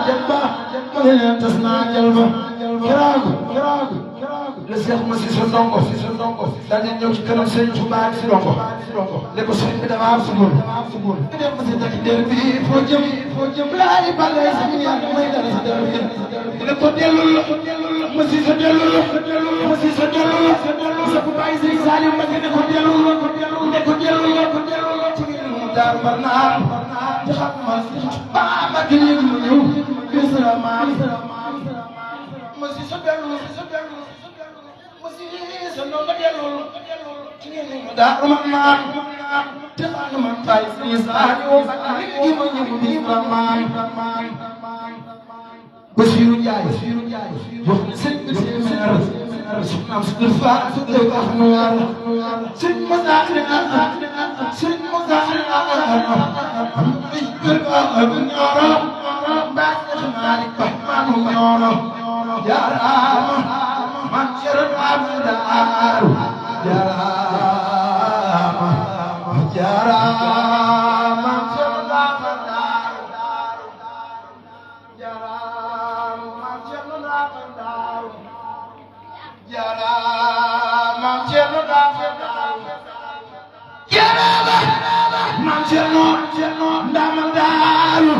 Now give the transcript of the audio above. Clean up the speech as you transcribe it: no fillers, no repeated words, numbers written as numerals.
jabba leen tas naa jalba kiraagu le Cheikh ma si sa ndongo daal di ñëw ci kanam sëñ Tuubaa si ndongo ne ko sëñ bi dama am sugul dem ma si dëkk der bi foo jëm laay balay sa mi yàlla may dara si dara bi ne ko dellul ma si sa dellul sa ku bàyyi sëñ Saliou ma ne ko dellul ci mu daar mar naan te xam ma ba gi ñu ñëw bisra maam ma si sa dellul sa ndongo dellul ci mu daar mar naan te xam ma bàyyi sëñ Saliou ma ñëw bisra maam Basiru Njaay wax na sëñ bi téeméer soxnaam su dul faa su dul wax nu war sëñ Moussa ay kër ba ak ñooro mbaa Seex Maalik Ba maanu ñooro jaaraama man jaaraama daaru jaaraama Maam Cerno ndamal daaru